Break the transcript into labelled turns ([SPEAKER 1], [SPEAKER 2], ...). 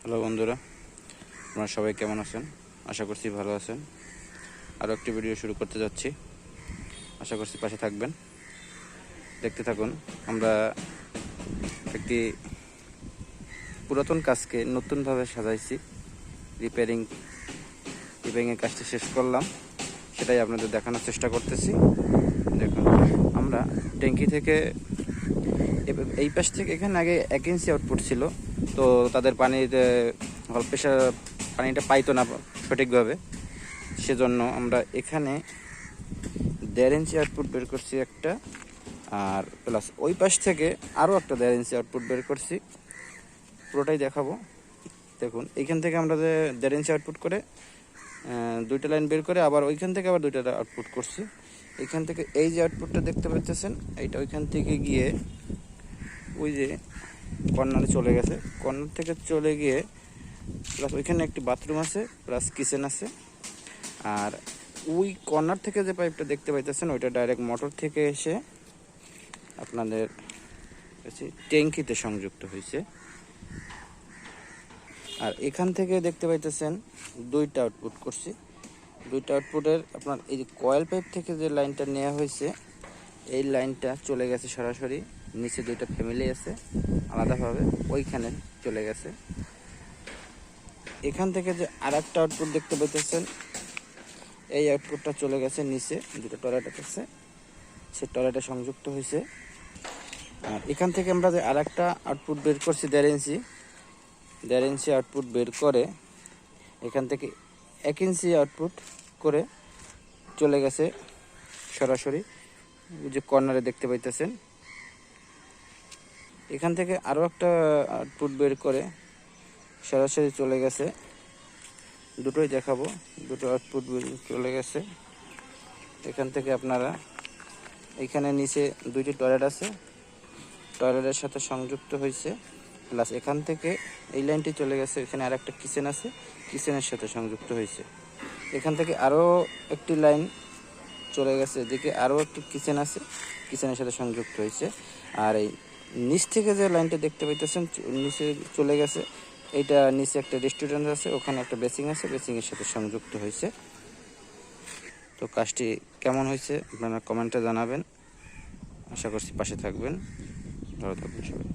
[SPEAKER 1] Hello বন্ধুরা, আপনারা সবাই কেমন আছেন? আশা করছি ভালো আছেন। আরও একটি ভিডিও শুরু করতে যাচ্ছি, আশা করছি পাশে থাকবেন, দেখতে থাকুন। আমরা একটি পুরাতন কাজকে নতুনভাবে সাজাইছি, রিপেয়ারিংয়ের কাজটি শেষ করলাম, সেটাই আপনাদের দেখানোর চেষ্টা করতেছি। দেখুন, আমরা ট্যাঙ্কি থেকে এই পাশ থেকে এখানে আগে 1 ইঞ্চি আউটপুট ছিল, তো তাদের পানির প্রেশার পানিটা পাইতো না সঠিকভাবে, সেজন্য আমরা এখানে 1.5 ইঞ্চি আউটপুট বের করছি একটা, আর প্লাস ওই পাশ থেকে আরও একটা 1.5 ইঞ্চি আউটপুট বের করছি। পুরোটাই দেখাবো। দেখুন, এইখান থেকে আমরা 1.5 ইঞ্চি আউটপুট করে দুইটা লাইন বের করে আবার ওইখান থেকে আবার দুইটা আউটপুট করছি। এইখান থেকে এই যে আউটপুটটা দেখতে পাচ্ছেন, এইটা ওইখান থেকে গিয়ে ওই যে কর্নারে চলে গেছে, কর্নার থেকে চলে গিয়ে প্লাস ওইখানে একটি বাথরুম আছে, প্লাস কিচেন আছে। আর ওই কর্নার থেকে যে পাইপটা দেখতে পাইতেছেন, ওইটা ডাইরেক্ট মোটর থেকে এসে আপনাদের ট্যাঙ্কিতে সংযুক্ত হয়েছে। আর এখান থেকে দেখতে পাইতেছেন দুইটা আউটপুট করছি। দুইটা আউটপুটের আপনার এই যে কয়েল পাইপ থেকে যে লাইনটা নেওয়া হয়েছে, এই লাইনটা চলে গেছে সরাসরি নিচে, দুইটা ফ্যামিলি আছে আলাদাভাবে, ওইখানে চলে গেছে। এখান থেকে যে আর একটা আউটপুট দেখতে পাইতেছেন, এই আউটপুটটা চলে গেছে নিচে, দুটো টয়লেট আছে, সে টয়লেটে সংযুক্ত হয়েছে। আর এখান থেকে আমরা যে আর একটা আউটপুট বের করছি 1.5 ইঞ্চি আউটপুট বের করে এখান থেকে 1 ইঞ্চি আউটপুট করে চলে গেছে সরাসরি যে কর্নারে দেখতে পাইতেছেন। এখান থেকে আরও একটা আউটপুট বের করে সরাসরি চলে গেছে, দুটোই দেখাবো, দুটো আউটপুট চলে গেছে। এখান থেকে আপনারা এখানে নিচে দুইটি টয়লেট আছে, টয়লেটের সাথে সংযুক্ত হয়েছে, প্লাস এখান থেকে এই লাইনটি চলে গেছে, এখানে আর একটা কিচেন আছে, কিচেনের সাথে সংযুক্ত হয়েছে। এখান থেকে আরও একটি লাইন চলে গেছে, এদিকে আরও একটি কিচেন আছে, কিচেনের সাথে সংযুক্ত হয়েছে। আর এই নিচ থেকে যে লাইনটা দেখতে পাইতেছেন নিচে চলে গেছে, এইটা নিচে একটা রেস্টুরেন্ট আছে, ওখানে একটা বেসিং আছে, বেসিংয়ের সাথে সংযুক্ত হয়েছে। তো কাজটি কেমন হয়েছে আপনারা কমেন্টে জানাবেন, আশা করছি পাশে থাকবেন, ভালো থাকবেন সবাই।